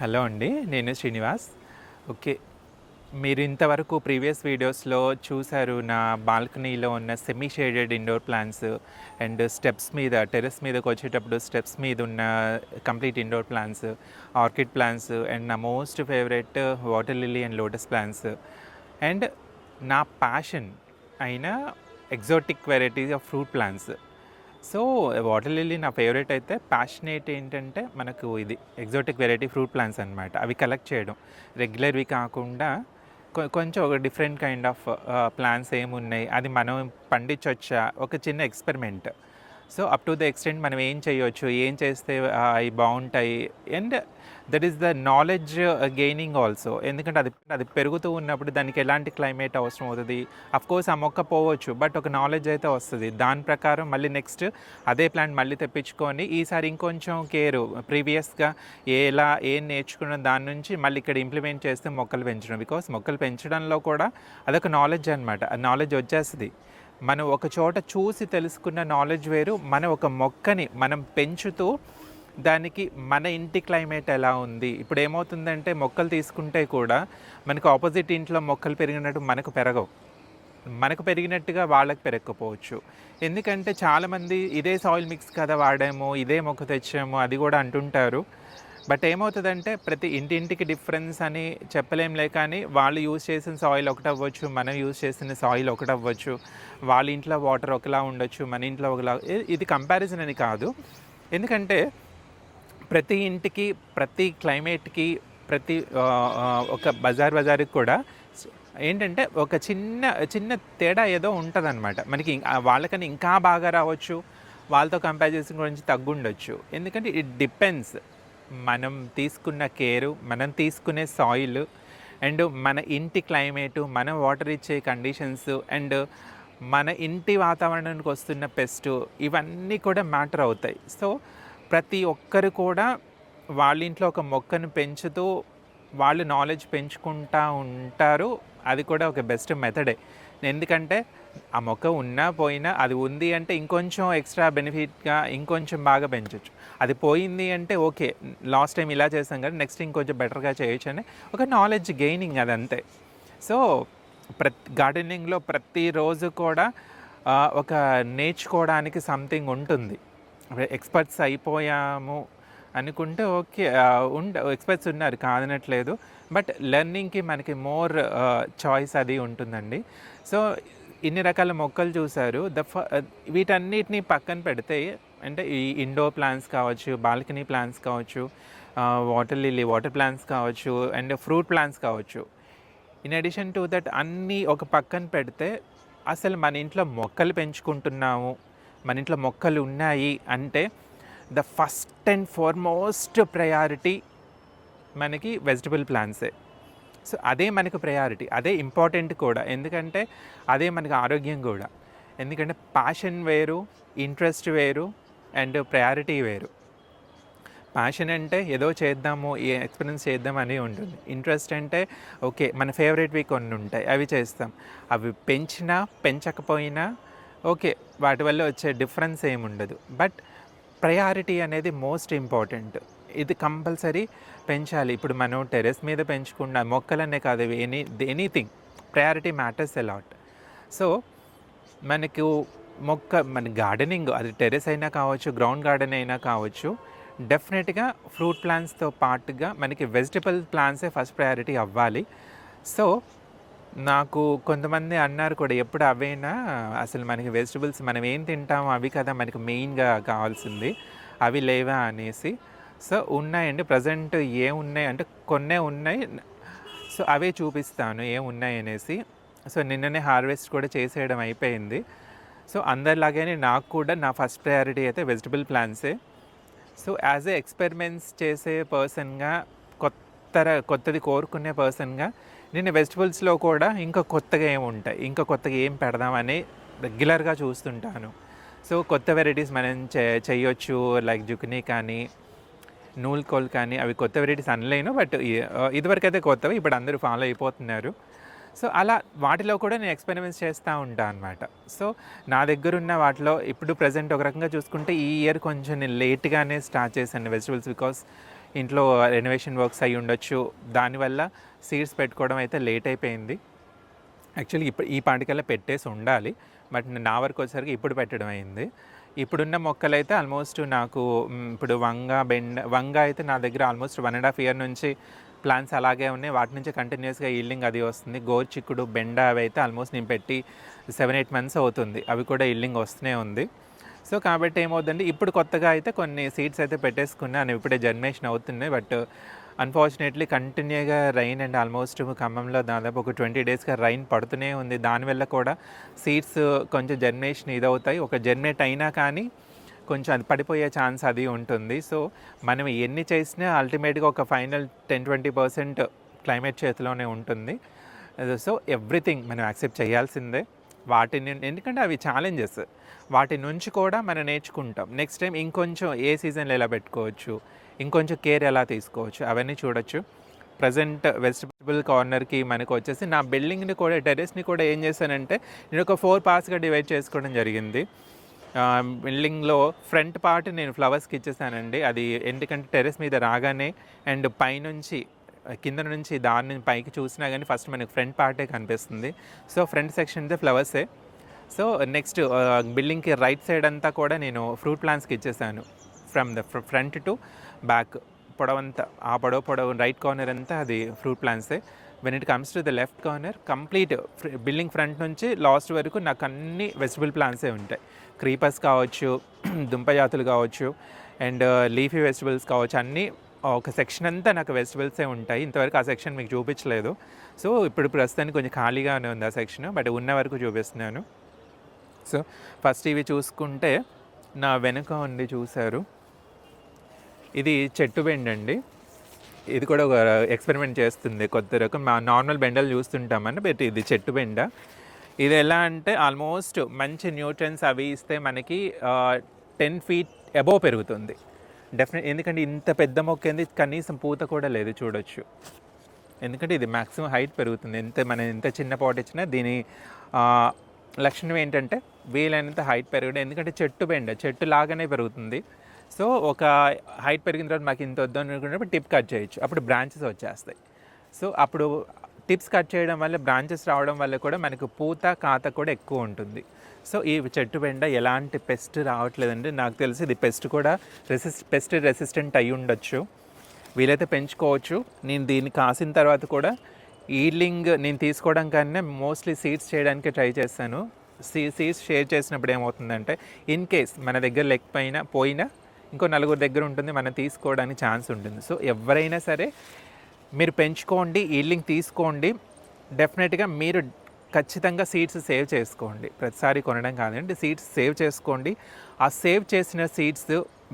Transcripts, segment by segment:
Hello అండి. నేను Srinivas. Okay. మీరు ఇంతవరకు ప్రీవియస్ వీడియోస్‌లో చూసారు నా బాల్కనీలో ఉన్న semi shaded indoor plants and steps మీద టెర్రస్ మీదకొచ్చేటప్పుడు స్టెప్స్ మీద ఉన్న complete indoor plants, orchid plants and నా most favourite water lily and lotus plants and నా ప్యాషన్ అయిన exotic varieties of fruit plants. So water lily నా favourite అయితే passionate ఏంటంటే మనకు ఇది ఎగ్జోటిక్ వెరైటీ ఫ్రూట్ ప్లాంట్స్ అనమాట. అవి కలెక్ట్ చేయడం రెగ్యులర్వి కాకుండా కొంచెం ఒక డిఫరెంట్ కైండ్ ఆఫ్ ప్లాంట్స్ ఏమున్నాయి, అది మనం పండించవచ్చా, ఒక చిన్న experiment. So up to the extent మనం ఏం చేయొచ్చు, ఏం చేస్తే అవి బాగుంటాయి and that is the knowledge gaining also. ఎందుకంటే అది అది పెరుగుతూ ఉన్నప్పుడు దానికి ఎలాంటి క్లైమేట్ అవసరం అవుతుంది, కోర్స్ ఆ మొక్క పోవచ్చు, బట్ ఒక నాలెడ్జ్ అయితే వస్తుంది. దాని ప్రకారం మళ్ళీ నెక్స్ట్ అదే ప్లాంట్ మళ్ళీ తెప్పించుకొని ఈసారి ఇంకొంచెం కేరు ప్రీవియస్గా ఏం నేర్చుకున్న దాని నుంచి మళ్ళీ ఇక్కడ ఇంప్లిమెంట్ చేస్తే మొక్కలు పెంచడం. బికాస్ మొక్కలు పెంచడంలో కూడా అదొక నాలెడ్జ్ అనమాట. ఆ నాలెడ్జ్ వచ్చేస్తుంది. మనం ఒక చోట చూసి తెలుసుకున్న నాలెడ్జ్ వేరు, మనం ఒక మొక్కని మనం పెంచుతూ దానికి మన ఇంటి క్లైమేట్ ఎలా ఉంది. ఇప్పుడు ఏమవుతుందంటే మొక్కలు తీసుకుంటే కూడా మనకు ఆపోజిట్ ఇంట్లో మొక్కలు పెరిగినట్టు మనకు పెరగవు, మనకు పెరిగినట్టుగా వాళ్ళకి పెరగకపోవచ్చు. ఎందుకంటే చాలామంది ఇదే సాయిల్ మిక్స్ కదా వాడాము, ఇదే మొక్క తెచ్చాము అది కూడా అంటుంటారు. బట్ ఏమవుతుందంటే ప్రతి ఇంటింటికి డిఫరెన్స్ అని చెప్పలేంలే, కానీ వాళ్ళు యూజ్ చేసిన సాయిల్ ఒకటి అవ్వచ్చు, మనం యూజ్ చేసిన సాయిల్ ఒకటి అవ్వచ్చు, వాళ్ళ ఇంట్లో వాటర్ ఒకలా ఉండొచ్చు, మన ఇంట్లో ఒకలా. ఇది కంపారిజన్ అని కాదు. ఎందుకంటే ప్రతి ఇంటికి, ప్రతి క్లైమేట్కి, ప్రతి ఒక బజార్కి కూడా ఏంటంటే ఒక చిన్న చిన్న తేడా ఏదో ఉంటుందన్నమాట. మనకి వాళ్ళకని ఇంకా బాగా రావచ్చు, వాళ్ళతో కంపేర్ చేసిన గురించి తగ్గుండొచ్చు. ఎందుకంటే ఇట్ డిపెండ్స్ మనం తీసుకున్న కేరు, మనం తీసుకునే సాయిల్ అండ్ మన ఇంటి క్లైమేటు, మనం వాటర్ ఇచ్చే కండిషన్స్ అండ్ మన ఇంటి వాతావరణానికి వస్తున్న పెస్ట్, ఇవన్నీ కూడా మ్యాటర్ అవుతాయి. సో ప్రతి ఒక్కరు కూడా వాళ్ళ ఇంట్లో ఒక మొక్కను పెంచుతూ వాళ్ళు నాలెడ్జ్ పెంచుకుంటూ ఉంటారు. అది కూడా ఒక బెస్ట్ మెథడే. ఎందుకంటే ఆ మొక్క ఉన్నా పోయినా అది ఉంది అంటే ఇంకొంచెం ఎక్స్ట్రా బెనిఫిట్గా ఇంకొంచెం బాగా పెంచవచ్చు. అది పోయింది అంటే ఓకే, లాస్ట్ టైం ఇలా చేసాం కానీ నెక్స్ట్ ఇంకొంచెం బెటర్గా చేయొచ్చు అని ఒక నాలెడ్జ్ గెయినింగ్, అదంతే. సో గార్డెనింగ్లో ప్రతిరోజు కూడా ఒక నేర్చుకోవడానికి సంథింగ్ ఉంటుంది. ఎక్స్పర్ట్స్ అయిపోయాము అనుకుంటే ఓకే, ఎక్స్పర్ట్స్ ఉన్నారు కాదనట్లేదు, బట్ లెర్నింగ్కి మనకి మోర్ చాయిస్ అది ఉంటుందండి. సో ఇన్ని రకాల మొక్కలు చూశారు. వీటన్నిటిని పక్కన పెడితే అంటే ఈ ఇండోర్ ప్లాంట్స్ కావచ్చు, బాల్కనీ ప్లాంట్స్ కావచ్చు, వాటర్ లిల్లీ వాటర్ ప్లాంట్స్ కావచ్చు అండ్ ఫ్రూట్ ప్లాంట్స్ కావచ్చు. ఇన్ అడిషన్ టు దట్ అన్నీ ఒక పక్కన పెడితే అసలు మన ఇంట్లో మొక్కలు పెంచుకుంటున్నాము, మన ఇంట్లో మొక్కలు ఉన్నాయి అంటే the first and foremost priority మనకి వెజిటబుల్ ప్లాంట్సే. సో అదే మనకు ప్రయారిటీ, అదే ఇంపార్టెంట్ కూడా. ఎందుకంటే అదే మనకు ఆరోగ్యం కూడా. ఎందుకంటే ప్యాషన్ వేరు, ఇంట్రెస్ట్ వేరు అండ్ ప్రయారిటీ వేరు. ప్యాషన్ అంటే ఏదో చేద్దాము, ఎక్స్పీరియన్స్ చేద్దాం అని ఉంటుంది. ఇంట్రెస్ట్ అంటే ఓకే, మన ఫేవరెట్వి కొన్ని ఉంటాయి, అవి చేస్తాం. అవి పెంచినా పెంచకపోయినా ఓకే, వాటి వల్ల వచ్చే డిఫరెన్స్ ఏముండదు. బట్ ప్రయారిటీ అనేది మోస్ట్ ఇంపార్టెంట్. ఇది కంపల్సరీ పెంచాలి. ఇప్పుడు మనం టెర్రస్ మీద పెంచుకున్న మొక్కలనే కాదు, anything, priority matters a lot. So మనకు మన గార్డెనింగ్ అది టెర్రస్ అయినా కావచ్చు, గ్రౌండ్ గార్డెన్ అయినా కావచ్చు, డెఫినెట్గా ఫ్రూట్ ప్లాంట్స్తో పాటుగా మనకి వెజిటబుల్ ప్లాంట్సే ఫస్ట్ ప్రయారిటీ అవ్వాలి. సో నాకు కొంతమంది అన్నారు కూడా, ఎప్పుడు అవేనా అసలు మనకి వెజిటబుల్స్ మనం ఏం తింటామో అవి కదా మనకి మెయిన్గా కావాల్సింది, అవి లేవా అనేసి. సో ఉన్నాయండి, ప్రజెంట్ ఏమున్నాయి అంటే కొన్నే ఉన్నాయి. సో అవే చూపిస్తాను ఏమున్నాయి అనేసి. సో నిన్ననే హార్వెస్ట్ కూడా చేసేయడం అయిపోయింది. సో అందరిలాగానే నాకు కూడా నా ఫస్ట్ ప్రయారిటీ అయితే వెజిటబుల్ ప్లాంట్సే. సో యాజ్ ఏ ఎక్స్పెరిమెంట్స్ చేసే పర్సన్గా, కొత్తది కోరుకునే పర్సన్గా నేను వెజిటబుల్స్లో కూడా ఇంకా కొత్తగా ఏముంటాయి, ఇంకా కొత్తగా ఏం పెడదామని రెగ్యులర్గా చూస్తుంటాను. సో కొత్త వెరైటీస్ మనం చేయొచ్చు, లైక్ జుకినీ కానీ నూల్కోల్ కానీ, అవి కొత్త వెరైటీస్ అనలేను, బట్ ఇదివరకైతే కొత్తవి, ఇప్పుడు అందరూ ఫాలో అయిపోతున్నారు. సో అలా వాటిలో కూడా నేను ఎక్స్పెరిమెంట్స్ చేస్తూ ఉంటాను అనమాట. సో నా దగ్గరున్న వాటిలో ఇప్పుడు ప్రజెంట్ ఒక రకంగా చూసుకుంటే ఈ ఇయర్ కొంచెం నేను లేట్గానే స్టార్ట్ చేశాను వెజిటబుల్స్. బికాస్ ఇంట్లో రెనోవేషన్ వర్క్స్ అయ్యి ఉండొచ్చు, దానివల్ల సీడ్స్ పెట్టుకోవడం అయితే లేట్ అయిపోయింది. యాక్చువల్లీ ఇప్పుడు ఈ పాటికల్లా పెట్టేసి ఉండాలి, బట్ నా వరకు వచ్చేసరికి ఇప్పుడు పెట్టడం అయింది. ఇప్పుడున్న మొక్కలైతే ఆల్మోస్ట్ నాకు ఇప్పుడు వంగ అయితే నా దగ్గర ఆల్మోస్ట్ 1.5 ఇయర్ నుంచి ప్లాంట్స్ అలాగే ఉన్నాయి. వాటి నుంచి కంటిన్యూస్గా ఈల్డింగ్ అది వస్తుంది. గోరుచిక్కుడు, బెండ అవి అయితే ఆల్మోస్ట్ నేను పెట్టి 7-8 మంత్స్ అవుతుంది, అవి కూడా ఈల్డింగ్ వస్తూనే ఉంది. సో కాబట్టి ఏమవుతుందంటే ఇప్పుడు కొత్తగా అయితే కొన్ని సీడ్స్ అయితే పెట్టేసుకున్నాను, ఇప్పుడే జర్మినేషన్ అవుతున్నాయి. బట్ అన్ఫార్చునేట్లీ కంటిన్యూగా రైన్ అండ్ ఆల్మోస్ట్ ఖమ్మంలో దాదాపు ఒక 20 డేస్గా రైన్ పడుతూనే ఉంది. దానివల్ల కూడా సీడ్స్ కొంచెం జర్మినేషన్ ఇదవుతాయి. ఒక జర్మినేట్ అయినా కానీ కొంచెం అది పడిపోయే ఛాన్స్ అది ఉంటుంది. సో మనం ఎన్ని చేసినా అల్టిమేట్గా ఒక ఫైనల్ 10-20% క్లైమేట్ చేతిలోనే ఉంటుంది. సో ఎవ్రీథింగ్ మనం యాక్సెప్ట్ చేయాల్సిందే. వాటిని ఎందుకంటే అవి ఛాలెంజెస్, వాటి నుంచి కూడా మనం నేర్చుకుంటాం. నెక్స్ట్ టైం ఇంకొంచెం ఏ సీజన్లో ఎలా పెట్టుకోవచ్చు, ఇంకొంచెం కేర్ ఎలా తీసుకోవచ్చు, అవన్నీ చూడొచ్చు. ప్రజెంట్ వెజిటబుల్ కార్నర్కి మనకు వచ్చేసి నా బిల్డింగ్ని కూడా, టెర్రస్ని కూడా ఏం చేశానంటే నేను ఒక 4 పార్ట్స్గా డివైడ్ చేసుకోవడం జరిగింది. బిల్డింగ్లో ఫ్రంట్ పార్ట్ నేను ఫ్లవర్స్కి ఇచ్చేసానండి. అది ఎందుకంటే టెర్రస్ మీద రాగానే అండ్ పైనుంచి కింద నుంచి దాని పైకి చూసినా కానీ ఫస్ట్ మనకి ఫ్రంట్ పార్టే కనిపిస్తుంది. సో ఫ్రంట్ సెక్షన్ ఫ్లవర్సే. సో నెక్స్ట్ బిల్డింగ్కి రైట్ సైడ్ అంతా కూడా నేను ఫ్రూట్ ప్లాంట్స్కి ఇచ్చేసాను. From the front to back పొడవంతా, ఆ పొడవు రైట్ కార్నర్ అంతా అది ఫ్రూట్ ప్లాంట్సే. When it comes to the left corner complete building front నుంచి లాస్ట్ వరకు నాకు అన్ని వెజిటబుల్ ప్లాంట్సే ఉంటాయి. క్రీపర్స్ కావచ్చు, దుంపజాతులు కావచ్చు, అండ్ లీఫీ వెజిటబుల్స్ కావచ్చు, అన్నీ ఒక సెక్షన్ అంతా నాకు వెజిటబుల్సే ఉంటాయి. ఇంతవరకు ఆ సెక్షన్ మీకు చూపించలేదు. సో ఇప్పుడు ప్రస్తుతానికి కొంచెం ఖాళీగానే ఉంది ఆ సెక్షన్, బట్ ఉన్న వరకు చూపిస్తున్నాను. సో ఫస్ట్ ఇవి చూసుకుంటే నా వెనుక ఉండి చూశారు, ఇది చెట్టు బెండ అండి. ఇది కూడా ఒక ఎక్స్పెరిమెంట్ చేస్తుంది, కొత్త రకం. మా నార్మల్ బెండలు చూస్తుంటామని, బట్ ఇది చెట్టు బెండ. ఇది ఎలా అంటే ఆల్మోస్ట్ మంచి న్యూట్రియన్స్ అవి ఇస్తే మనకి 10 feet అబోవ్ పెరుగుతుంది డెఫినెట్. ఎందుకంటే ఇంత పెద్ద మొక్క ఏంది, కనీసం పూత కూడా లేదు చూడొచ్చు. ఎందుకంటే ఇది మ్యాక్సిమం హైట్ పెరుగుతుంది. మనం ఎంత చిన్న పాట్ ఇచ్చినా దీని లక్షణం ఏంటంటే వీలైనంత హైట్ పెరగడం. ఎందుకంటే చెట్టు బెండ చెట్టు లాగానే పెరుగుతుంది. సో ఒక హైట్ పెరిగిన తర్వాత మాకు ఇంత వద్దు అనుకున్నప్పుడు టిప్ కట్ చేయొచ్చు, అప్పుడు బ్రాంచెస్ వచ్చేస్తాయి. సో అప్పుడు టిప్స్ కట్ చేయడం వల్ల, బ్రాంచెస్ రావడం వల్ల కూడా మనకు పూత కాత కూడా ఎక్కువ ఉంటుంది. సో ఈ చెట్టు బెండ ఎలాంటి పెస్ట్ రావట్లేదండి. నాకు తెలిసి ఇది పెస్ట్ రెసిస్టెంట్ అయి ఉండొచ్చు. వీలైతే పెంచుకోవచ్చు. నేను దీన్ని కాసిన తర్వాత కూడా ఈల్డింగ్ నేను తీసుకోవడం కన్నా మోస్ట్లీ సీడ్స్ చేయడానికి ట్రై చేస్తాను. సీడ్స్ షేర్ చేసినప్పుడు ఏమవుతుందంటే ఇన్ కేస్ మన దగ్గర పోయినా ఇంకో నలుగురు దగ్గర ఉంటుంది, మనం తీసుకోవడానికి ఛాన్స్ ఉంటుంది. సో ఎవరైనా సరే మీరు పెంచుకోండి, ఈల్డింగ్ తీసుకోండి. డెఫినెట్గా మీరు ఖచ్చితంగా సీడ్స్ సేవ్ చేసుకోండి. ప్రతిసారి కొనడం కాదండి, సీడ్స్ సేవ్ చేసుకోండి. ఆ సేవ్ చేసిన సీడ్స్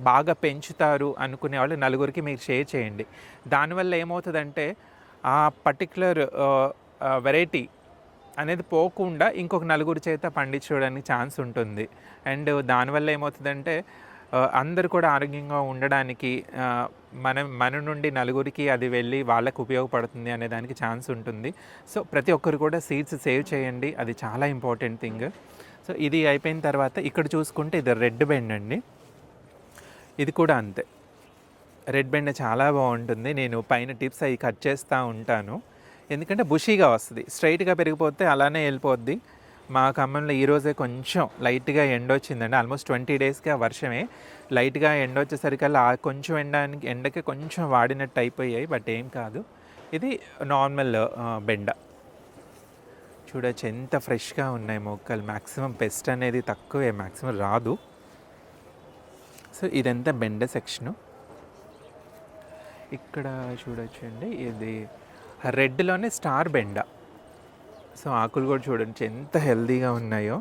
బాగా పెంచుతారు అనుకునే వాళ్ళు నలుగురికి మీరు షేర్ చేయండి. దానివల్ల ఏమవుతుందంటే ఆ పర్టిక్యులర్ వెరైటీ అనేది పోకుండా ఇంకొక నలుగురి చేత పండించడానికి ఛాన్స్ ఉంటుంది. అండ్ దానివల్ల ఏమవుతుందంటే అందరూ కూడా ఆరోగ్యంగా ఉండడానికి మన నుండి నలుగురికి అది వెళ్ళి వాళ్ళకు ఉపయోగపడుతుంది అనే దానికి ఛాన్స్ ఉంటుంది. సో ప్రతి ఒక్కరు కూడా సీడ్స్ సేవ్ చేయండి, అది చాలా ఇంపార్టెంట్ థింగ్. సో ఇది అయిపోయిన తర్వాత ఇక్కడ చూసుకుంటే ఇది రెడ్ బెండ్ అండి. ఇది కూడా అంతే, రెడ్ బెండ చాలా బాగుంటుంది. నేను పైన టిప్స్ అవి కట్ చేస్తూ ఉంటాను, ఎందుకంటే బుషీగా వస్తుంది. స్ట్రైట్గా పెరిగిపోతే అలానే వెళ్ళిపోద్ది. మా ఖమ్మంలో ఈరోజే కొంచెం లైట్గా ఎండ వచ్చిందండి. ఆల్మోస్ట్ 20 డేస్గా వర్షమే. లైట్గా ఎండ వచ్చేసరికల్లా కొంచెం ఎండకి కొంచెం వాడినట్టు అయిపోయాయి, బట్ ఏం కాదు. ఇది నార్మల్ బెండ. చూడొచ్చు ఎంత ఫ్రెష్గా ఉన్నాయి మొక్కలు. మ్యాక్సిమం పెస్ట్ అనేది తక్కువే, మ్యాక్సిమం రాదు. సో ఇదంతా బెండ సెక్షను. ఇక్కడ చూడొచ్చండి, ఇది రెడ్లోనే స్టార్ బెండ. సో ఆకులు కూడా చూడండి ఎంత హెల్తీగా ఉన్నాయో.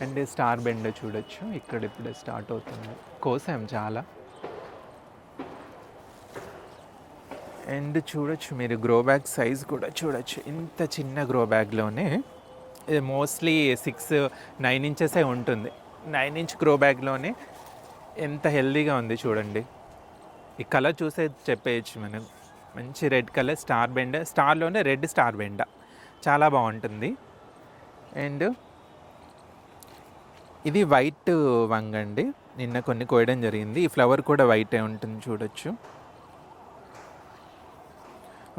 అండ్ స్టార్ బెండ చూడొచ్చు, ఇక్కడ ఇప్పుడే స్టార్ట్ అవుతుంది. కోసాం చాలా. అండ్ చూడొచ్చు మీరు గ్రో బ్యాగ్ సైజ్ కూడా చూడొచ్చు. ఇంత చిన్న గ్రో బ్యాగ్లోనే మోస్ట్లీ 6-9 ఇంచెసే ఉంటుంది. 9 ఇంచ్ గ్రో బ్యాగ్లోనే ఎంత హెల్తీగా ఉంది చూడండి. ఈ కలర్ చూసే చెప్పేయచ్చు మనం. మంచి రెడ్ కలర్ స్టార్ బెండ, స్టార్లోనే రెడ్ స్టార్ బెండ చాలా బాగుంటుంది. అండ్ ఇది వైట్ వంగ అండి, నిన్న కొన్ని కోయడం జరిగింది. ఈ ఫ్లవర్ కూడా వైటే ఉంటుంది చూడొచ్చు.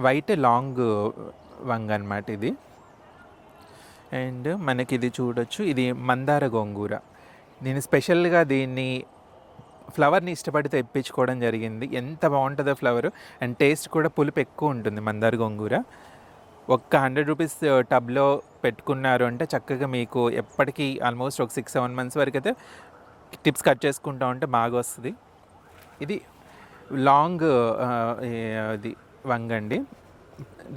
వైట్ లాంగ్ వంగ అనమాట ఇది. అండ్ మనకి ఇది చూడొచ్చు, ఇది మందార గోంగూర. నేను స్పెషల్గా దీన్ని ఫ్లవర్ని ఇష్టపడి తెప్పించుకోవడం జరిగింది. ఎంత బాగుంటుందో ఫ్లవర్, అండ్ టేస్ట్ కూడా పులుపు ఎక్కువ ఉంటుంది మందార గోంగూర. ఒక్క 100 రూపీస్ టబ్లో పెట్టుకున్నారు అంటే చక్కగా మీకు ఎప్పటికీ ఆల్మోస్ట్ ఒక 6-7 మంత్స్ వరకు అయితే టిప్స్ కట్ చేసుకుంటా ఉంటే బాగా వస్తుంది. ఇది లాంగ్ ఇది వంగ అండి,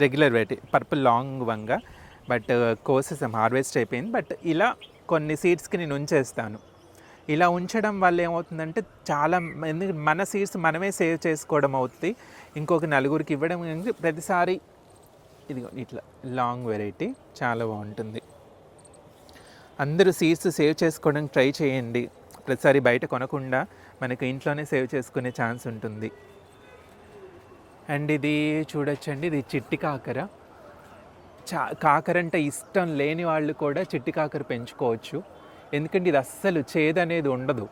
రెగ్యులర్ వెరైటీ పర్పుల్ లాంగ్ వంగ. బట్ కోసేసాం, హార్వెస్ట్ అయిపోయింది. బట్ ఇలా కొన్ని సీడ్స్కి నేను ఉంచేస్తాను. ఇలా ఉంచడం వల్ల ఏమవుతుందంటే చాలా మన సీడ్స్ మనమే సేవ్ చేసుకోవడం అవుతుంది, ఇంకొక నలుగురికి ఇవ్వడం. ప్రతిసారి ఇదిగో ఇట్లా లాంగ్ వెరైటీ చాలా బాగుంటుంది. అందరూ సీడ్స్ సేవ్ చేసుకోవడానికి ట్రై చేయండి. ప్రతిసారి బయట కొనకుండా మనకు ఇంట్లోనే సేవ్ చేసుకునే ఛాన్స్ ఉంటుంది. అండ్ ఇది చూడొచ్చండి, ఇది చిట్టి కాకర. కాకర అంటే ఇష్టం లేని వాళ్ళు కూడా చిట్టి కాకర పెంచుకోవచ్చు. ఎందుకంటే ఇది అస్సలు చేదు అనేది ఉండదు,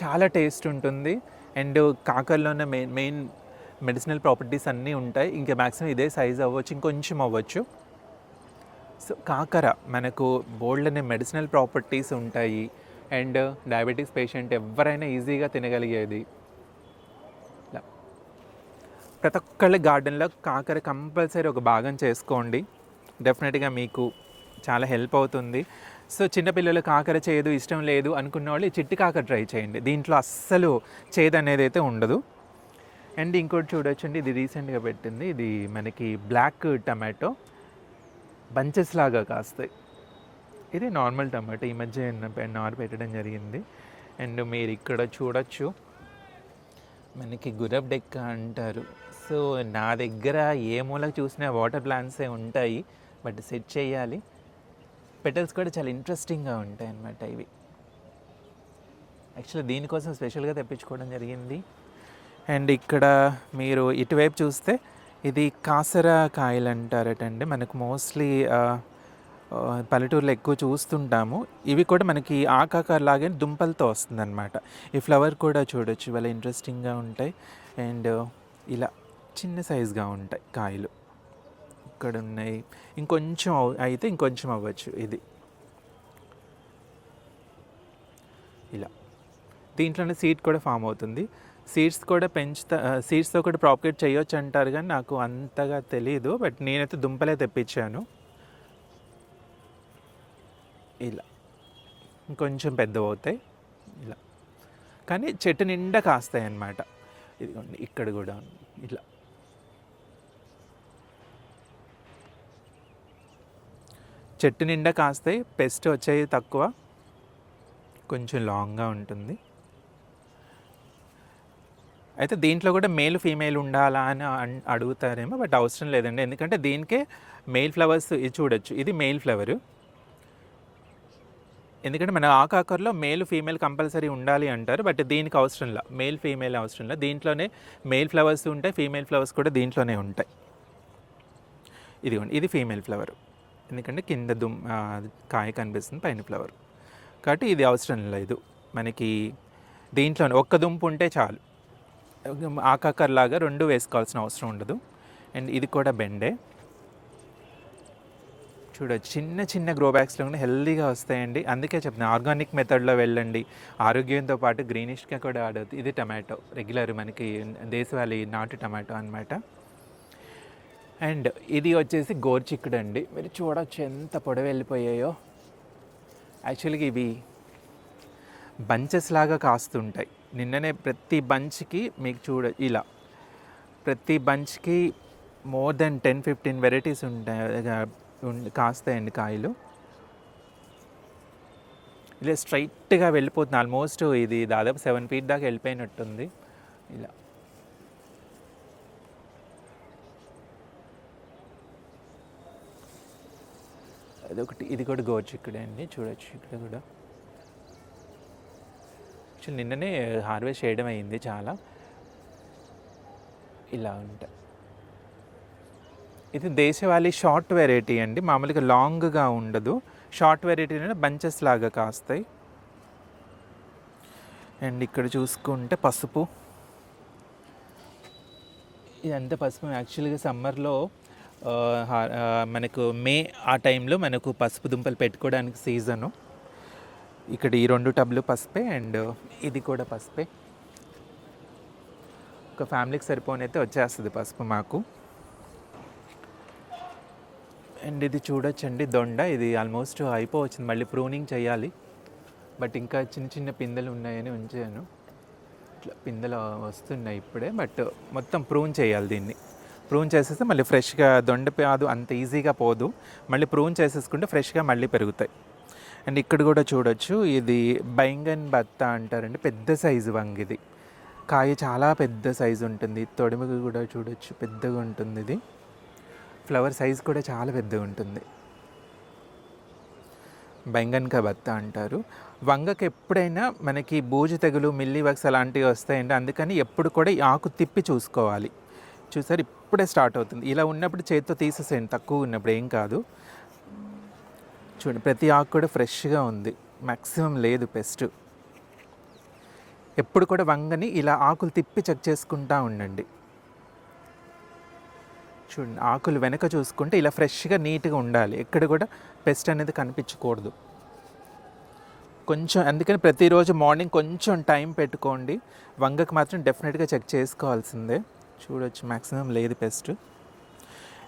చాలా టేస్ట్ ఉంటుంది. అండ్ కాకరలోనే మెయిన్ మెడిసినల్ ప్రాపర్టీస్ అన్నీ ఉంటాయి. ఇంకా మ్యాక్సిమం ఇదే సైజ్ అవ్వచ్చు, ఇంకొంచెం అవ్వచ్చు. సో కాకర మనకు బోల్డ్ అనే మెడిసినల్ ప్రాపర్టీస్ ఉంటాయి. అండ్ డయాబెటీస్ పేషెంట్ ఎవరైనా ఈజీగా తినగలిగేది. ప్రతి ఒక్కళ్ళ గార్డెన్లో కాకర కంపల్సరీ ఒక భాగం చేసుకోండి, డెఫినెట్గా మీకు చాలా హెల్ప్ అవుతుంది. సో చిన్నపిల్లలు కాకర చేయదు ఇష్టం లేదు అనుకున్న వాళ్ళు ఈ చిట్టి కాకర ట్రై చేయండి, దీంట్లో అస్సలు చేదు అనేది అయితే ఉండదు. అండ్ ఇంకోటి చూడొచ్చండి, ఇది రీసెంట్గా పెట్టింది, ఇది మనకి బ్లాక్ టమాటో, బంచెస్ లాగా కాస్తాయి. ఇది నార్మల్ టమాటో, ఈ మధ్య నారు పెట్టడం జరిగింది. అండ్ మీరు ఇక్కడ చూడొచ్చు, మనకి గురబ్ డెక్క అంటారు. సో నా దగ్గర ఏ మూలకు చూసినా వాటర్ ప్లాంట్సే ఉంటాయి, బట్ సెట్ చేయాలి. పెటల్స్ కూడా చాలా ఇంట్రెస్టింగ్గా ఉంటాయి అన్నమాట ఇవి. యాక్చువల్లీ దీనికోసం స్పెషల్గా తెప్పించుకోవడం జరిగింది. అండ్ ఇక్కడ మీరు ఇటువైపు చూస్తే ఇది కాసర కాయలు అంటారటండి. మనకు మోస్ట్లీ పల్లెటూరులో ఎక్కువ చూస్తుంటాము. ఇవి కూడా మనకి ఆకాకరలాగే దుంపలతో వస్తుందన్నమాట. ఈ ఫ్లవర్ కూడా చూడొచ్చు, చాలా ఇంట్రెస్టింగ్గా ఉంటాయి. అండ్ ఇలా చిన్న సైజుగా ఉంటాయి కాయలు. ఇక్కడ ఉన్నాయి, ఇంకొంచెం అయితే ఇంకొంచెం అవ్వచ్చు. ఇది ఇలా దీంట్లోనే సీడ్ కూడా ఫామ్ అవుతుంది. సీడ్స్ కూడా సీడ్స్తో కూడా ప్రాపగేట్ చేయొచ్చు అంటారు, కానీ నాకు అంతగా తెలీదు. బట్ నేనైతే దుంపలే తెప్పించాను. ఇలా ఇంకొంచెం పెద్దవి అవుతాయి ఇలా, కానీ చెట్టు నిండా కాస్తాయి అన్నమాట. ఇదిగోండి ఇక్కడ కూడా ఇట్లా చెట్టు నిండా కాస్తాయి. పెస్ట్ వచ్చేది తక్కువ, కొంచెం లాంగ్గా ఉంటుంది. అయితే దీంట్లో కూడా మేల్ ఫీమేల్ ఉండాలా అని అడుగుతారేమో, బట్ అవసరం లేదండి. ఎందుకంటే దీనికే మేల్ ఫ్లవర్స్ ఇది చూడొచ్చు, ఇది మేల్ ఫ్లవరు. ఎందుకంటే మన ఆకాకరలో మేల్ ఫీమేల్ కంపల్సరీ ఉండాలి అంటారు, బట్ దీనికి అవసరంలా, మేల్ ఫీమేల్ అవసరంలా. దీంట్లోనే మేల్ ఫ్లవర్స్ ఉంటాయి, ఫీమేల్ ఫ్లవర్స్ కూడా దీంట్లోనే ఉంటాయి. ఇదిగోండి, ఇది ఫీమేల్ ఫ్లవర్, ఎందుకంటే కింద కాయ కనిపిస్తుంది, పైన ఫ్లవర్. కాబట్టి ఇది అవసరం లేదు మనకి. దీంట్లోనే ఒక్క దుంపు ఉంటే చాలు, ఆకాకరలాగా రెండు వేసుకోవాల్సిన అవసరం ఉండదు. అండ్ ఇది కూడా బెండే చూడొచ్చు, చిన్న చిన్న గ్రో బ్యాగ్స్లో కూడా హెల్దీగా వస్తాయండి. అందుకే చెప్తున్నాను ఆర్గానిక్ మెథడ్లో వెళ్ళండి, ఆరోగ్యంతో పాటు గ్రీనిష్గా కూడా ఆడవుతుంది. ఇది టమాటో, రెగ్యులర్ మనకి దేశవాళీ నాటు టమాటో అనమాట. అండ్ ఇది వచ్చేసి గోర్చిక్కుడు అండి. మీరు చూడొచ్చు ఎంత పొడవు వెళ్ళిపోయాయో. యాక్చువల్గా ఇవి బంచెస్ లాగా కాస్తుంటాయి. నిన్ననే ప్రతి బంచ్కి మీకు ఇలా ప్రతి బంచ్కి మోర్ దెన్ 10-15 వెరైటీస్ ఉంటాయి, కాస్తాయండి కాయలు. ఇలా స్ట్రైట్గా వెళ్ళిపోతుంది. ఆల్మోస్ట్ ఇది దాదాపు 7 feet దాకా వెళ్ళిపోయినట్టుంది. ఇలా అదొకటి, ఇది కూడా గోర్చిక్కుడే అండి. చూడొచ్చు ఇక్కడ కూడా. యాక్చువల్లీ నిన్ననే హార్వెస్ట్ చేయడం అయింది చాలా. ఇలా ఉంటాయి. ఇది దేశవాళీ షార్ట్ వెరైటీ అండి, మామూలుగా లాంగ్గా ఉండదు. షార్ట్ వెరైటీ అంటే బంచెస్ లాగా కాస్తాయి. అండ్ ఇక్కడ చూసుకుంటే పసుపు, ఇదంతా పసుపు యాక్చువల్గా సమ్మర్లో మనకు మే ఆ టైంలో మనకు పసుపు దుంపలు పెట్టుకోవడానికి సీజను. ఇక్కడ ఈ 2 టబ్లు పసుపే అండ్ ఇది కూడా పసుపే. ఒక ఫ్యామిలీకి సరిపోనైతే వచ్చేస్తుంది పసుపు మాకు. అండ్ ఇది చూడొచ్చండి దొండ, ఇది ఆల్మోస్ట్ అయిపోవచ్చింది, మళ్ళీ ప్రూనింగ్ చేయాలి. బట్ ఇంకా చిన్న చిన్న పిందెలు ఉన్నాయని ఉంచాను. ఇట్లా పిందెలు వస్తున్నాయి ఇప్పుడే, బట్ మొత్తం ప్రూన్ చేయాలి. దీన్ని ప్రూన్ చేసేస్తే మళ్ళీ ఫ్రెష్గా దొండ పాదు అంత ఈజీగా పోదు, మళ్ళీ ప్రూన్ చేసేసుకుంటే ఫ్రెష్గా మళ్ళీ పెరుగుతాయి. అండ్ ఇక్కడ కూడా చూడొచ్చు, ఇది బైంగన్ బత్త అంటారండి, పెద్ద సైజు వంగ. ఇది కాయ చాలా పెద్ద సైజు ఉంటుంది, తొడిమకు కూడా చూడొచ్చు పెద్దగా ఉంటుంది. ఇది ఫ్లవర్ సైజ్ కూడా చాలా పెద్దగా ఉంటుంది. బైంగన్ కా బత్త అంటారు. వంగకి ఎప్పుడైనా మనకి బూజు తెగులు, మిల్లీ వర్క్స్ అలాంటివి వస్తాయండి, అందుకని ఎప్పుడు కూడా ఈ ఆకు తిప్పి చూసుకోవాలి. చూసారు ఇప్పుడే స్టార్ట్ అవుతుంది. ఇలా ఉన్నప్పుడు చేతితో తీసేసేయండి, తక్కువ ఉన్నప్పుడు ఏం కాదు. చూడండి ప్రతి ఆకు కూడా ఫ్రెష్గా ఉంది, మ్యాక్సిమం లేదు పెస్ట్. ఎప్పుడు కూడా వంగని ఇలా ఆకులు తిప్పి చెక్ చేసుకుంటూ ఉండండి. చూడండి ఆకులు వెనక చూసుకుంటే ఇలా ఫ్రెష్గా నీట్గా ఉండాలి, ఎక్కడ కూడా పెస్ట్ అనేది కనిపించకూడదు. కొంచెం అందుకని ప్రతిరోజు మార్నింగ్ కొంచెం టైం పెట్టుకోండి. వంగకు మాత్రం డెఫినెట్గా చెక్ చేసుకోవాల్సిందే. చూడొచ్చు మ్యాక్సిమం లేదు పెస్ట్.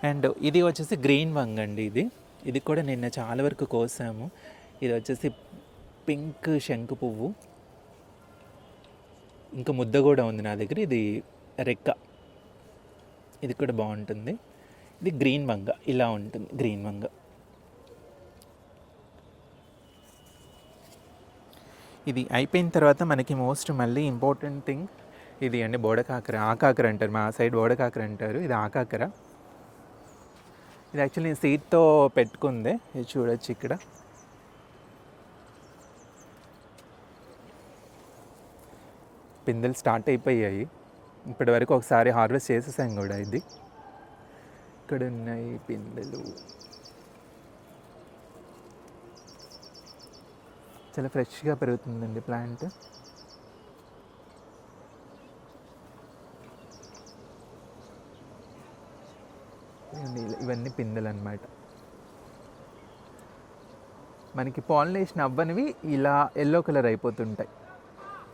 అండ్ ఇది వచ్చేసి గ్రీన్ వంగ అండి. ఇది కూడా నిన్న చాలా వరకు కోసాము. ఇది వచ్చేసి పింక్ శంకు పువ్వు, ఇంకా ముద్ద కూడా ఉంది నా దగ్గర. ఇది రెక్క, ఇది కూడా బాగుంటుంది. ఇది గ్రీన్ వంగ, ఇలా ఉంటుంది గ్రీన్ వంగ. ఇది అయిపోయిన తర్వాత మనకి మోస్ట్ మళ్ళీ ఇంపార్టెంట్ థింగ్ ఇది అండి, బోడకాకర. ఆకాకర అంటారు, మా సైడ్ బోడకాకర అంటారు. ఇది ఆకాకర. ఇది యాక్చువల్లీ నేను సీడ్తో పెట్టుకుందే. ఇది చూడొచ్చు ఇక్కడ. పిందెలు స్టార్ట్ అయిపోయాయి. ఇప్పటి వరకు ఒకసారి హార్వెస్ట్ చేసేసాం కూడా. ఇది ఇక్కడ ఉన్నాయి పిందెలు, చాలా ఫ్రెష్గా పెరుగుతుందండి ప్లాంట్. ఇవన్నీ పిందెలు అన్నమాట. మనకి పాలినేషన్ అవ్వనివి ఇలా ఎల్లో కలర్ అయిపోతుంటాయి,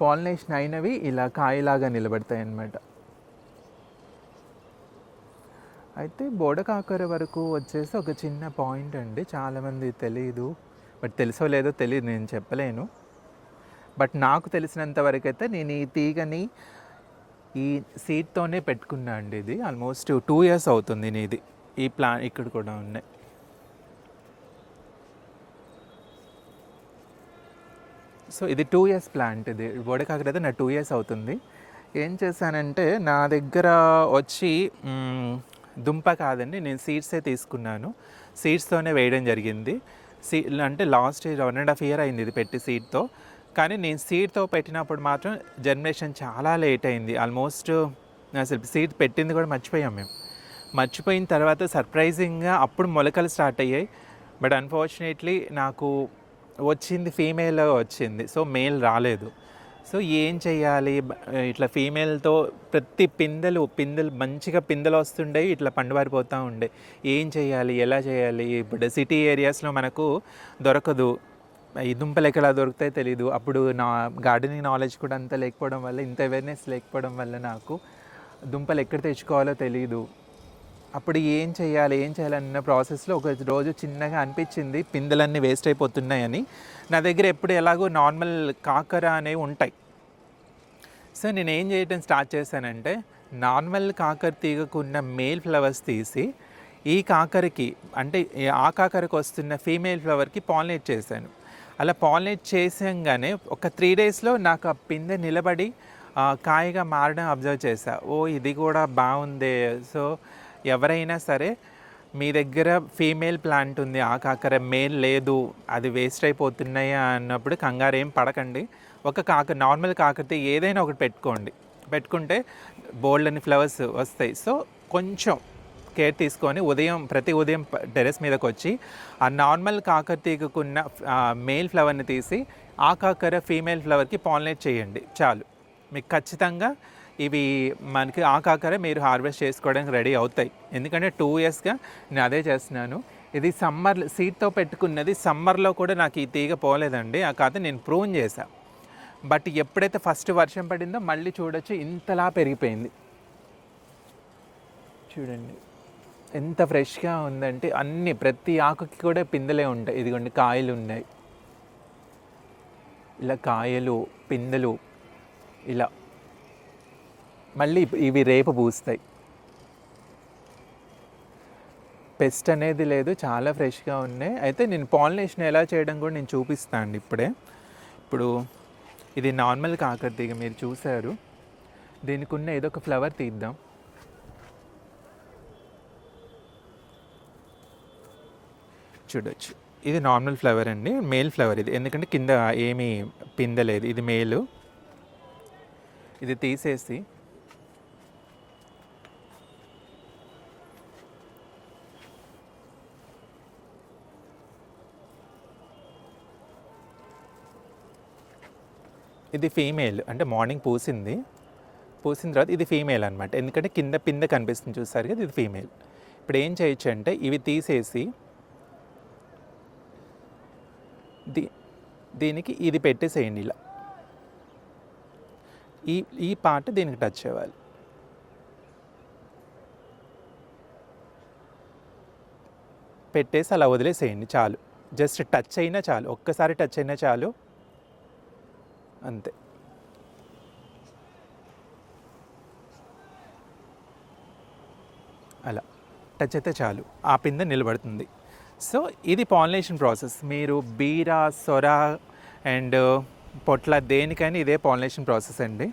పాలినేషన్ అయినవి ఇలా కాయలాగా నిలబడతాయి అన్నమాట. అయితే బోడకాకర వరకు వచ్చేసి ఒక చిన్న పాయింట్ అండి, చాలామంది తెలియదు, బట్ తెలుసో లేదో తెలియదు, నేను చెప్పలేను. బట్ నాకు తెలిసినంత వరకు అయితే నేను ఈ తీగని ఈ సీడ్తోనే పెట్టుకున్నా అండి. ఇది ఆల్మోస్ట్ 2 years అవుతుంది ఇది. ఈ ప్లాంట్ ఇక్కడ కూడా ఉన్నాయి. సో ఇది 2 years ప్లాంట్. ఇది బోడకాకర అయితే నా 2 years అవుతుంది. ఏం చేశానంటే నా దగ్గర వచ్చి దుంప కాదండి, నేను సీడ్సే తీసుకున్నాను. సీడ్స్తోనే వేయడం జరిగింది. అంటే లాస్ట్ 1.5 year అయింది ఇది పెట్టి సీడ్తో. కానీ నేను సీడ్తో పెట్టినప్పుడు మాత్రం జనరేషన్ చాలా లేట్ అయింది. ఆల్మోస్ట్ అసలు సీడ్ పెట్టింది కూడా మర్చిపోయాం మేము. మర్చిపోయిన తర్వాత సర్ప్రైజింగ్గా అప్పుడు మొలకలు స్టార్ట్ అయ్యాయి. బట్ అన్ఫార్చునేట్లీ నాకు వచ్చింది ఫీమేల్ వచ్చింది, సో మేల్ రాలేదు. సో ఏం చెయ్యాలి, ఇట్లా ఫీమేల్తో ప్రతి పిందెలు మంచిగా పిందెలు వస్తుండే, ఇట్లా పండువారిపోతూ ఉండే. ఏం చేయాలి, ఎలా చేయాలి? ఇప్పుడు సిటీ ఏరియాస్లో మనకు దొరకదు, ఈ దుంపలు ఎక్కడ దొరుకుతాయో తెలీదు. అప్పుడు నా గార్డెనింగ్ నాలెడ్జ్ కూడా అంత లేకపోవడం వల్ల, ఇంత అవేర్నెస్ లేకపోవడం వల్ల నాకు దుంపలు ఎక్కడ తెచ్చుకోవాలో తెలీదు. అప్పుడు ఏం చేయాలన్న ప్రాసెస్లో ఒక రోజు చిన్నగా అనిపించింది, పిందెలన్నీ వేస్ట్ అయిపోతున్నాయని. నా దగ్గర ఎప్పుడు ఎలాగో నార్మల్ కాకర అనేవి ఉంటాయి. సో నేను ఏం చేయడం స్టార్ట్ చేశానంటే, నార్మల్ కాకర తీగకున్న మేల్ ఫ్లవర్స్ తీసి ఈ కాకరకి, అంటే ఆ కాకరకు వస్తున్న ఫీమేల్ ఫ్లవర్కి పాలినేట్ చేశాను. అలా పాలినేట్ చేసాగానే ఒక 3 daysలో నాకు ఆ పిందె నిలబడి కాయగా మారడం అబ్జర్వ్ చేశా. ఓ ఇది కూడా బాగుంది. సో ఎవరైనా సరే మీ దగ్గర ఫీమేల్ ప్లాంట్ ఉంది, ఆ కాకర మేల్ లేదు, అది వేస్ట్ అయిపోతున్నాయా అన్నప్పుడు కంగారు ఏం పడకండి. ఒక నార్మల్ కాకరతో ఏదైనా ఒకటి పెట్టుకుంటే బోల్డ్ అని ఫ్లవర్స్ వస్తాయి. సో కొంచెం కేర్ తీసుకొని ప్రతి ఉదయం టెర్రస్ మీదకి వచ్చి ఆ నార్మల్ కాకర తీగకున్న మేల్ ఫ్లవర్ని తీసి ఆ కాకర ఫీమేల్ ఫ్లవర్కి పాలినేట్ చేయండి చాలు. మీకు ఖచ్చితంగా ఇవి మనకి ఆకాకరే మీరు హార్వెస్ట్ చేసుకోవడానికి రెడీ అవుతాయి. ఎందుకంటే 2 ఇయర్స్గా నేను అదే చేస్తున్నాను. ఇది సమ్మర్ సీడ్తో పెట్టుకున్నది. సమ్మర్లో కూడా నాకు ఈ తీగ పోలేదండి. ఆ కాదు నేను ప్రూన్ చేశా. బట్ ఎప్పుడైతే ఫస్ట్ వర్షం పడిందో మళ్ళీ చూడొచ్చు ఇంతలా పెరిగిపోయింది. చూడండి ఎంత ఫ్రెష్గా ఉందంటే అన్ని ప్రతి ఆకుకి కూడా పిందెలే ఉంటాయి. ఇదిగోండి కాయలు ఉన్నాయి, ఇలా కాయలు పిందెలు ఇలా మళ్ళీ ఇవి రేపు పూస్తాయి. పెస్ట్ అనేది లేదు, చాలా ఫ్రెష్గా ఉన్నాయి. అయితే నేను పాలినేషన్ ఎలా చేయడం కూడా నేను చూపిస్తాను అండి ఇప్పుడే. ఇప్పుడు ఇది నార్మల్ కాకరతీగ మీరు చూశారు. దీనికి ఉన్న ఏదో ఒక ఫ్లవర్ తీద్దాం. చూడొచ్చు ఇది నార్మల్ ఫ్లవర్ అండి, మేల్ ఫ్లవర్ ఇది. ఎందుకంటే కింద ఏమీ పిందలేదు, ఇది మేలు. ఇది తీసేసి ఇది ఫీమేల్, అంటే మార్నింగ్ పూసిన తర్వాత ఇది ఫీమేల్ అనమాట. ఎందుకంటే కింద పిందె కనిపిస్తుంది చూసారు కదా, ఇది ఫీమేల్. ఇప్పుడు ఏం చేయొచ్చు అంటే ఇవి తీసేసి దీనికి ఇది పెట్టేసేయండి ఇలా. ఈ పార్ట్ దీనికి టచ్ అవ్వాలి. పెట్టేసి అలా వదిలేసేయండి చాలు. జస్ట్ టచ్ అయినా చాలు, ఒక్కసారి టచ్ అయినా చాలు, అంతే. అలా టచ్ అయితే చాలు, ఆ పిందె నిలబడుతుంది. సో ఇది పాలినేషన్ ప్రాసెస్. మీరు బీర, సొర అండ్ పొట్ల దేనికైనా ఇదే పాలినేషన్ ప్రాసెస్ అండి.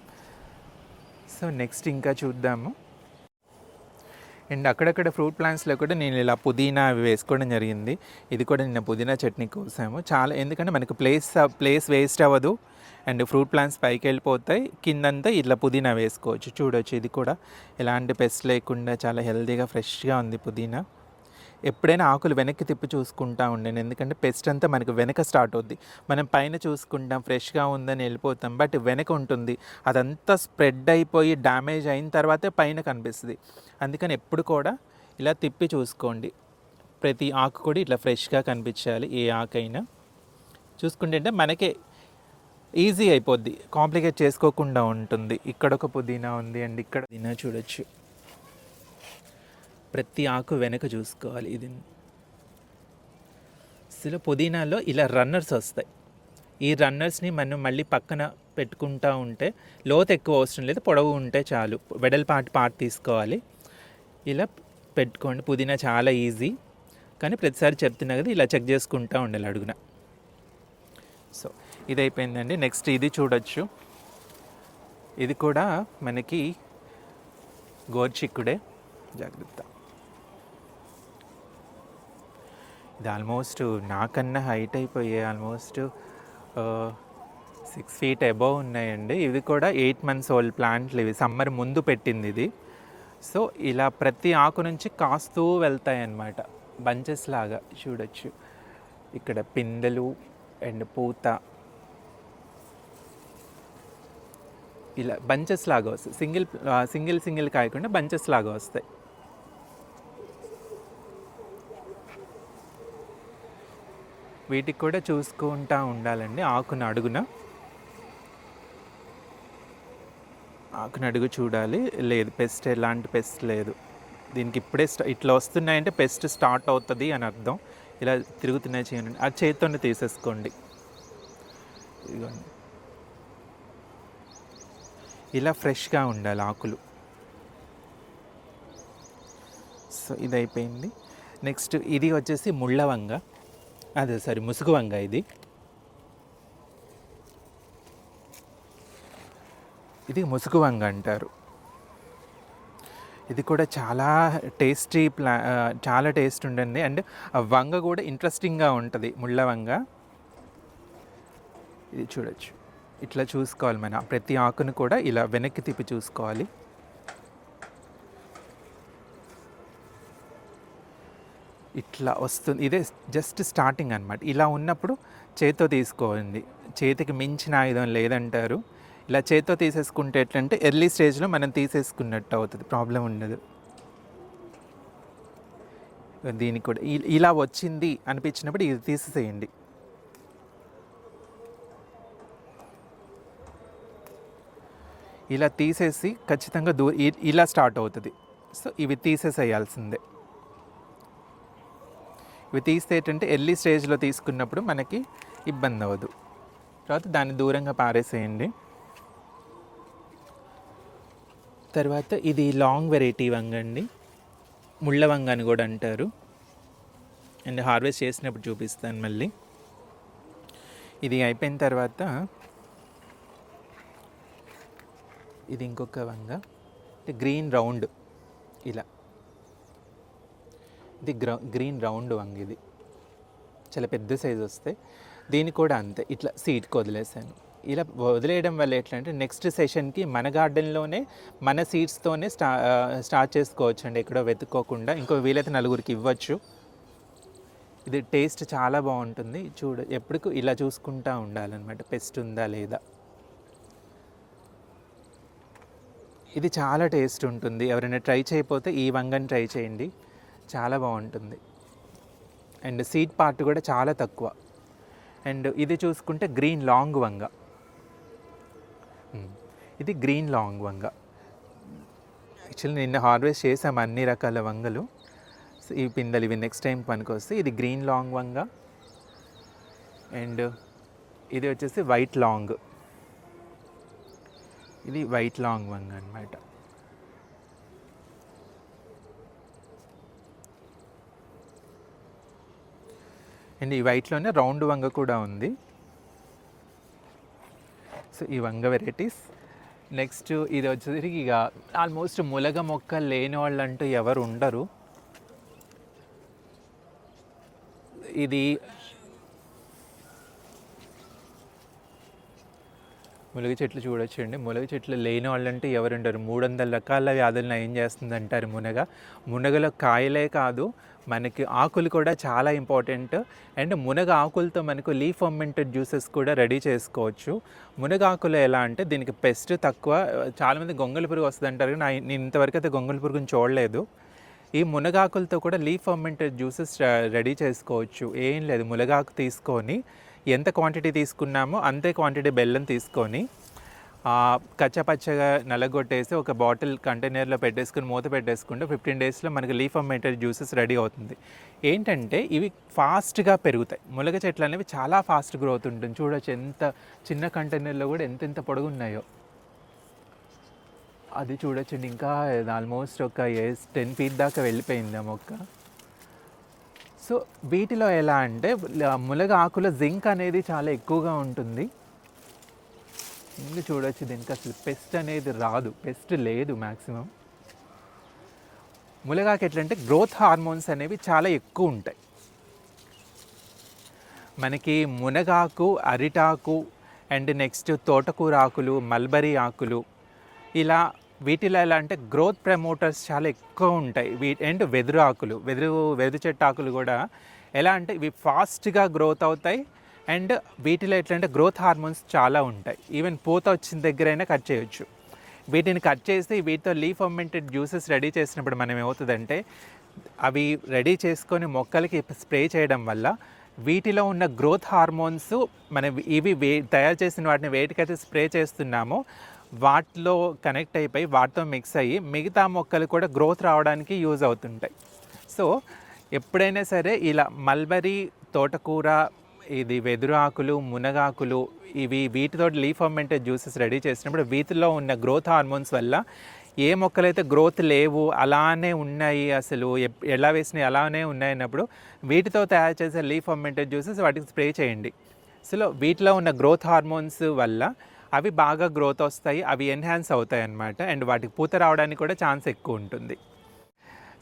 సో నెక్స్ట్ ఇంకా చూద్దాము. అండ్ అక్కడక్కడ ఫ్రూట్ ప్లాంట్స్లో కూడా నేను ఇలా పుదీనా అవి వేసుకోవడం జరిగింది. ఇది కూడా నిన్న పుదీనా చట్నీ కోసాము చాలా, ఎందుకంటే మనకు ప్లేస్ వేస్ట్ అవ్వదు అండ్ ఫ్రూట్ ప్లాంట్స్ పైకి వెళ్ళిపోతాయి. కిందంతా ఇట్లా పుదీనా వేసుకోవచ్చు. చూడవచ్చు ఇది కూడా ఎలాంటి పెస్ట్ లేకుండా చాలా హెల్తీగా ఫ్రెష్గా ఉంది పుదీనా. ఎప్పుడైనా ఆకులు వెనక్కి తిప్పి చూసుకుంటా ఉండండి, ఎందుకంటే పెస్ట్ అంతా మనకు వెనక స్టార్ట్ అవుద్ది. మనం పైన చూసుకుంటాం ఫ్రెష్గా ఉందని వెళ్ళిపోతాం, బట్ వెనక ఉంటుంది. అదంతా స్ప్రెడ్ అయిపోయి డ్యామేజ్ అయిన తర్వాతే పైన కనిపిస్తుంది. అందుకని ఎప్పుడు కూడా ఇలా తిప్పి చూసుకోండి. ప్రతి ఆకు కూడా ఇట్లా ఫ్రెష్గా కనిపించాలి. ఏ ఆకైనా చూసుకుంటే మనకే ఈజీ అయిపోద్ది, కాంప్లికేట్ చేసుకోకుండా ఉంటుంది. ఇక్కడ ఒక పుదీనా ఉంది అండ్ ఇక్కడ పుదీనా చూడొచ్చు. ప్రతి ఆకు వెనక చూసుకోవాలి. ఇది అసలు పుదీనాలో ఇలా రన్నర్స్ వస్తాయి. ఈ రన్నర్స్ని మనం మళ్ళీ పక్కన పెట్టుకుంటూ ఉంటే, లోతు ఎక్కువ అవసరం లేదు, పొడవు ఉంటే చాలు. వెడల్పాటి తీసుకోవాలి, ఇలా పెట్టుకోండి. పుదీనా చాలా ఈజీ, కానీ ప్రతిసారి చెప్తున్నా కదా ఇలా చెక్ చేసుకుంటూ ఉండాలి అడుగున. సో ఇది అయిపోయిందండి. నెక్స్ట్ ఇది చూడొచ్చు. ఇది కూడా మనకి గోర్చిక్కుడే, జాగ్రత్త. ఇది ఆల్మోస్ట్ నాకన్నా హైట్ అయిపోయాయి, ఆల్మోస్ట్ 6 feet అబోవ్ ఉన్నాయండి. ఇది కూడా 8 months ఓల్డ్ ప్లాంట్లు. ఇవి సమ్మర్ ముందు పెట్టింది ఇది. సో ఇలా ప్రతి ఆకు నుంచి కాస్తూ వెళ్తాయి అన్నమాట, బంచెస్ లాగా. చూడొచ్చు ఇక్కడ పిందెలు అండ్ పూత ఇలా బంచెస్ లాగా వస్తాయి. సింగిల్ కాయకుండా బంచెస్ లాగా వస్తాయి. వీటికి కూడా చూసుకుంటూ ఉండాలండి. ఆకును అడుగు చూడాలి, లేదు పెస్ట్, ఎలాంటి పెస్ట్ లేదు దీనికి. ఇప్పుడే ఇట్లా వస్తున్నాయంటే పెస్ట్ స్టార్ట్ అవుతుంది అని అర్థం. ఇలా తిరుగుతున్నాయి చేయండి, ఆ చేతితోనే తీసేసుకోండి. ఇదిగోండి ఇలా ఫ్రెష్గా ఉండాలి ఆకులు. సో ఇది అయిపోయింది. నెక్స్ట్ ఇది వచ్చేసి ముళ్ళవంగ, ముసుగు వంగ. ఇది ముసుగు వంగ అంటారు. ఇది కూడా చాలా చాలా టేస్ట్ ఉంటుంది. అండ్ ఆ వంగ కూడా ఇంట్రెస్టింగ్గా ఉంటుంది, ముళ్ళ వంగ. ఇది చూడొచ్చు, ఇట్లా చూసుకోవాలి. మన ప్రతి ఆకును కూడా ఇలా వెనక్కి తిప్పి చూసుకోవాలి. ఇట్లా వస్తుంది. ఇదే జస్ట్ స్టార్టింగ్ అనమాట. ఇలా ఉన్నప్పుడు చేతితో తీసుకోండి, చేతికి మించిన ఆయుధం లేదంటారు. ఇలా చేత్తో తీసేసుకుంటే ఎట్లంటే ఎర్లీ స్టేజ్లో మనం తీసేసుకున్నట్టు అవుతుంది, ప్రాబ్లం ఉండదు. దీనికి కూడా ఇలా వచ్చింది అనిపించినప్పుడు ఇది తీసేసేయండి. ఇలా తీసేసి ఖచ్చితంగా ఇలా స్టార్ట్ అవుతుంది. సో ఇవి తీసేసేయాల్సిందే. ఇవి తీస్తే ఏంటంటే ఎర్లీ స్టేజ్లో తీసుకున్నప్పుడు మనకి ఇబ్బంది అవ్వదు. తర్వాత దాన్ని దూరంగా పారేసేయండి. తర్వాత ఇది లాంగ్ వెరైటీ వంగ అండి, ముళ్ళ వంగ అని కూడా అంటారు. అండ్ హార్వెస్ట్ చేసినప్పుడు చూపిస్తాను మళ్ళీ. ఇది అయిపోయిన తర్వాత ఇది ఇంకొక వంగ, గ్రీన్ రౌండ్. ఇలా ఇది గ్రీన్ రౌండ్ వంగ. ఇది చాలా పెద్ద సైజు వస్తాయి. దీన్ని కూడా అంతే, ఇట్లా సీడ్కి వదిలేసాను. ఇలా వదిలేయడం వల్ల ఎట్లా అంటే నెక్స్ట్ సెషన్కి మన గార్డెన్లోనే మన సీడ్స్తోనే స్టార్ట్ చేసుకోవచ్చు అండి, ఎక్కడో వెతుక్కోకుండా. ఇంకో వీలైతే నలుగురికి ఇవ్వచ్చు. ఇది టేస్ట్ చాలా బాగుంటుంది. ఎప్పటికూ ఇలా చూసుకుంటూ ఉండాలన్నమాట, పెస్ట్ ఉందా లేదా. ఇది చాలా టేస్ట్ ఉంటుంది. ఎవరైనా ట్రై చేయకపోతే ఈ వంగని ట్రై చేయండి, చాలా బాగుంటుంది. అండ్ సీడ్ పార్ట్ కూడా చాలా తక్కువ. అండ్ ఇది చూసుకుంటే గ్రీన్ లాంగ్ వంగ. ఇది గ్రీన్ లాంగ్ వంగ. యాక్చువల్లీ నిన్న హార్వెస్ట్ చేసాము అన్ని రకాల వంగలు. సో ఈ పిందెలు ఇవి నెక్స్ట్ టైం పనికొస్తాయి. ఇది గ్రీన్ లాంగ్ వంగ. అండ్ ఇది వచ్చేసి వైట్ లాంగ్. ఇది వైట్ లాంగ్ వంగ అనమాట. అండ్ ఈ వైట్లోనే రౌండ్ వంగ కూడా ఉంది. సో ఈ వంగ వెరైటీస్. నెక్స్ట్ ఇది వచ్చేసరికి ఇక ఆల్మోస్ట్ ములగ మొక్క లేని వాళ్ళు అంటూ ఎవరు ఉండరు. ఇది మునగ చెట్లు చూడొచ్చండి. మునగ చెట్లు లేని వాళ్ళంటే ఎవరు ఉండరు. 300 రకాల వ్యాధులను ఏం చేస్తుంది అంటారు మునగలో కాయలే కాదు, మనకి ఆకులు కూడా చాలా ఇంపార్టెంట్. అండ్ మునగ ఆకులతో మనకు లీఫ్ ఫర్మెంటెడ్ జ్యూసెస్ కూడా రెడీ చేసుకోవచ్చు. మునగ ఆకులు ఎలా అంటే దీనికి పెస్ట్ తక్కువ. చాలామంది గొంగళి పురుగు వస్తుంది అంటారు, నేను ఇంతవరకు అయితే గొంగళి పురుగుని చూడలేదు. ఈ మునగాకులతో కూడా లీఫ్ ఫర్మెంటెడ్ జ్యూసెస్ రెడీ చేసుకోవచ్చు. ఏం లేదు, మునగాకు తీసుకొని ఎంత క్వాంటిటీ తీసుకున్నామో అంతే క్వాంటిటీ బెల్లం తీసుకొని కచ్చపచ్చగా నలగొట్టేసి ఒక బాటిల్ కంటైనర్లో పెట్టేసుకుని మూత పెట్టేసుకుంటే 15 డేస్లో మనకి లీఫ్ ఫర్మెంటెడ్ జ్యూసెస్ రెడీ అవుతుంది. ఏంటంటే ఇవి ఫాస్ట్గా పెరుగుతాయి. మునగ చెట్లు అనేవి చాలా ఫాస్ట్ గ్రోత్ ఉంటుంది. చూడొచ్చు ఎంత చిన్న కంటైనర్లో కూడా ఎంత పొడుగున్నాయో. అది చూడొచ్చండి, ఇంకా ఆల్మోస్ట్ ఒక 10 ఫీట్ దాకా వెళ్ళిపోయింది ఆ మొక్క. సో వీటిలో ఎలా అంటే మునగ ఆకులో జింక్ అనేది చాలా ఎక్కువగా ఉంటుంది. ఇంకా చూడొచ్చు దీనికి అసలు పెస్ట్ అనేది రాదు, పెస్ట్ లేదు మ్యాక్సిమం. మునగాకు ఎట్లంటే గ్రోత్ హార్మోన్స్ అనేవి చాలా ఎక్కువ ఉంటాయి. మనకి మునగాకు, అరిటాకు అండ్ నెక్స్ట్ తోటకూర ఆకులు, మల్బరీ ఆకులు, ఇలా వీటిలో ఎలా అంటే గ్రోత్ ప్రమోటర్స్ చాలా ఎక్కువ ఉంటాయి. అండ్ వెదురు ఆకులు, వెదురు చెట్టు ఆకులు కూడా ఎలా అంటే ఇవి ఫాస్ట్గా గ్రోత్ అవుతాయి. అండ్ వీటిలో ఎట్లంటే గ్రోత్ హార్మోన్స్ చాలా ఉంటాయి. ఈవెన్ పూత వచ్చిన దగ్గరైనా కట్ చేయొచ్చు. వీటిని కట్ చేసి వీటితో లీఫ్ ఫర్మెంటెడ్ జ్యూసెస్ రెడీ చేసినప్పుడు మనం ఏమవుతుందంటే అవి రెడీ చేసుకొని మొక్కలకి స్ప్రే చేయడం వల్ల వీటిలో ఉన్న గ్రోత్ హార్మోన్స్ ఇవి తయారు చేసిన వాటిని వేటికైతే స్ప్రే చేస్తున్నామో వాటిలో కనెక్ట్ అయిపోయి వాటితో మిక్స్ అయ్యి మిగతా మొక్కలు కూడా గ్రోత్ రావడానికి యూజ్ అవుతుంటాయి. సో ఎప్పుడైనా సరే ఇలా మల్బరీ, తోటకూర, ఇది వెదురు ఆకులు, మునగాకులు, వీటితో లీఫ్ ఫర్మెంటెడ్ జ్యూసెస్ రెడీ చేసినప్పుడు వీటిలో ఉన్న గ్రోత్ హార్మోన్స్ వల్ల ఏ మొక్కలైతే గ్రోత్ లేవు అలానే ఉన్నాయి, అసలు ఎలా వేసినాయి అలానే ఉన్నాయన్నప్పుడు వీటితో తయారు చేసే లీఫ్ ఫర్మెంటెడ్ జ్యూసెస్ వాటికి స్ప్రే చేయండి. సో వీటిలో ఉన్న గ్రోత్ హార్మోన్స్ వల్ల అవి బాగా గ్రోత్ వస్తాయి, అవి ఎన్హాన్స్ అవుతాయి అన్నమాట. అండ్ వాటికి పూత రావడానికి కూడా ఛాన్స్ ఎక్కువ ఉంటుంది.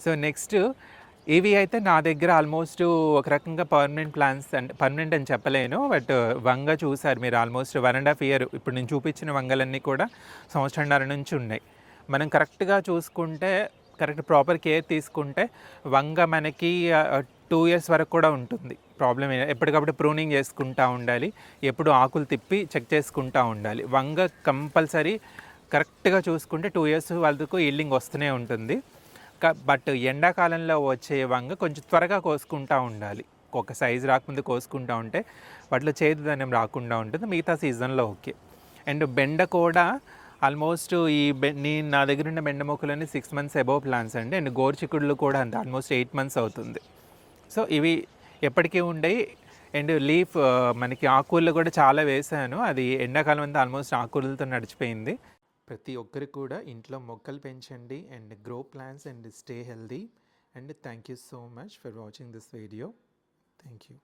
సో నెక్స్ట్ ఇవి అయితే నా దగ్గర ఆల్మోస్ట్ ఒక రకంగా పర్మనెంట్ ప్లాంట్స్, అంటే పర్మనెంట్ అని చెప్పలేను, బట్ వంగ చూసారు మీరు ఆల్మోస్ట్ 1.5 year. ఇప్పుడు నేను చూపించిన వంగలన్నీ కూడా 1.5 సంవత్సరాల నుంచి ఉన్నాయి. మనం కరెక్ట్గా చూసుకుంటే, కరెక్ట్ ప్రాపర్ కేర్ తీసుకుంటే వంగ మనకి 2 ఇయర్స్ వరకు కూడా ఉంటుంది. ప్రాబ్లమ్ ఎప్పటికప్పుడు ప్రూనింగ్ చేసుకుంటూ ఉండాలి. ఎప్పుడు ఆకులు తిప్పి చెక్ చేసుకుంటూ ఉండాలి. వంగ కంపల్సరీ కరెక్ట్గా చూసుకుంటే 2 ఇయర్స్ వరకు ఈల్డింగ్ వస్తూనే ఉంటుంది. బట్ ఎండాకాలంలో వచ్చే వంగ కొంచెం త్వరగా కోసుకుంటూ ఉండాలి. ఒక సైజు రాకముందు కోసుకుంటూ ఉంటే వాటిలో చేదుదనం రాకుండా ఉంటుంది. మిగతా సీజన్లో ఓకే. అండ్ బెండ కూడా ఆల్మోస్ట్ నా దగ్గర ఉన్న బెండ మొక్కలన్నీ 6 మంత్స్ అబోవ్ ప్లాంట్స్ అండి. అండ్ గోరుచిక్కుడులు కూడా అంతే, ఆల్మోస్ట్ 8 మంత్స్ అవుతుంది. సో ఇవి ఎప్పటికీ ఉండేవి. అండ్ లీఫ్ మనకి ఆకుకూరలు కూడా చాలా వేసాను. అది ఎండాకాలం అంతా ఆల్మోస్ట్ ఆకుకూరలతో నడిచిపోయింది. ప్రతి ఒక్కరికి కూడా ఇంట్లో మొక్కలు పెంచండి and grow plants and stay healthy. And thank you so much for watching this video. Thank you.